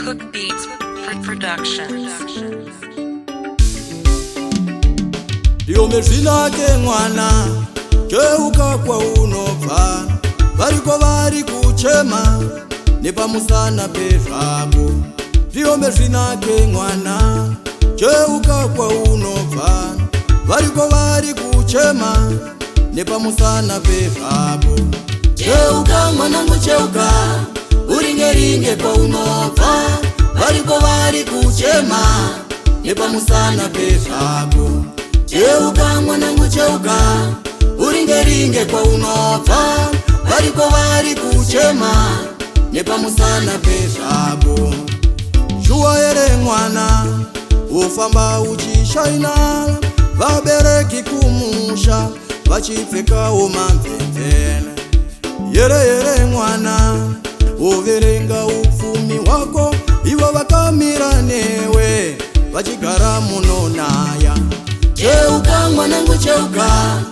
Cook Beats Productions. Ndiombe zvinake mwana, cheuka kwa unobva, variko vari kuchema, nepamusana pezvako. Ndiombe zvinake mwana, cheuka kwa unobva, variko vari kuchema, nepamusana pezvako. Cheuka mwanangu cheuka, uringeringe kwa unobva, variko vari kuchema, nepamusana pezvako. Cheuka mwanangu cheuka, uringeringe kwa unobva, variko vari kuchema, nepamusana pezvako. Shuwa ere mwana, ufamba uchishaina, vabereki kumusha, vachipfekawo mamvemvene. Yere mwana, uverenga upfumi wako, ivo vakamira newe, vachigara munonaya. Cheuka mwanangu cheuka,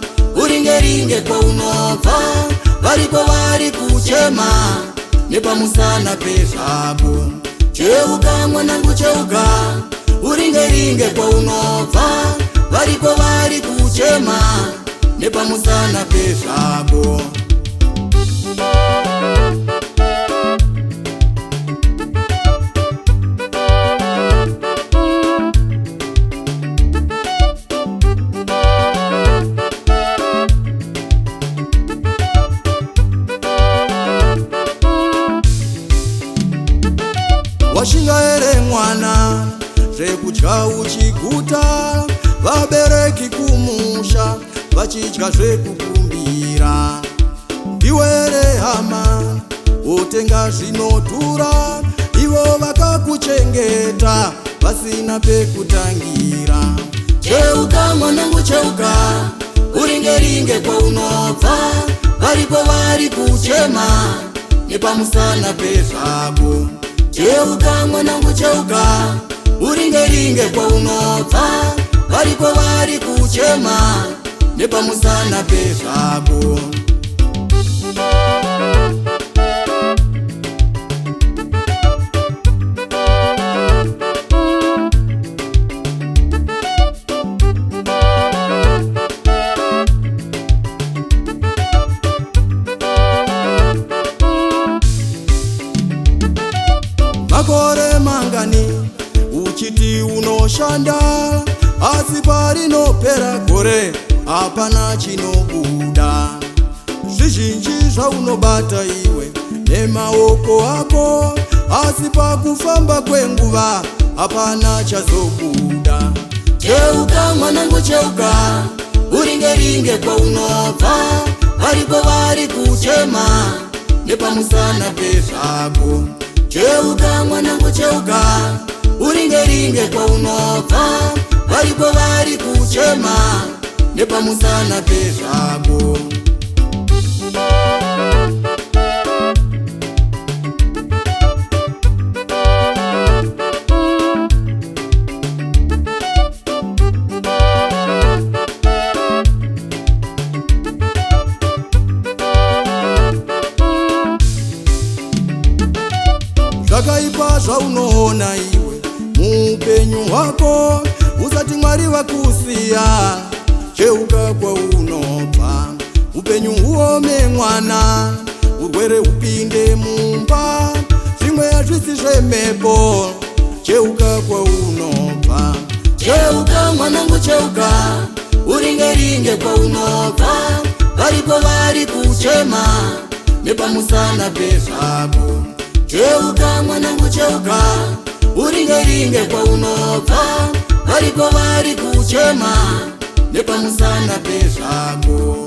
uringeringe kwa unobva, variko vari kuchema, nepamusana pezvako. Cheuka mwanangu cheuka, uringeringe kwa unobva, variko vari kuchema, nepamusana pezvako. Washinga ere mwana, zvekudya uchiguta, vabereki kumusha, vachidya zvekukumbira. Ndiwe ere hama, utenga zvinodhura, ivo vakakuchengeta, vasina pekutangira. Cheuka mwanangu cheuka, uringeringe kwa unobva, variko vari kuchema, nepamusana pezvako. Cheuka mwanangu cheuka, uringeringe kwa unobva, variko vari kuchema, nepamusana pezvako. Makore mangani, uchiti unoshanda, asi parinopera gore, hapana chinobuda. Zvizhinji zvaunobata iwe, nemaoko ako, asi pakufamba kwenguva, hapana chazobuda. Cheuka mwanangu cheuka, uringeringe kwa unobva, variko vari kuchema, nepamusana pezvako. Cheuka mwanangu cheuka, uringeringe kwa unobva, variko vari kuchema, nepamusana pezvako. Zvakaipa zvaunoona iwe muupenyu hwako, usati Mwari vakusiya. Cheuka kwa unobva, upenyu huome mwana, urwere hupinde mumba, zvimwe hazvisi zvemhepo. Cheuka kwa unobva. Cheuka mwanangu cheuka, uringeringe kwa unobva, variko vari kuchema, nepamusana pezvako. Cheuka mwanangu cheuka, uringeringe kwa unobva, variko vari kuchema, nepamusana pezvako.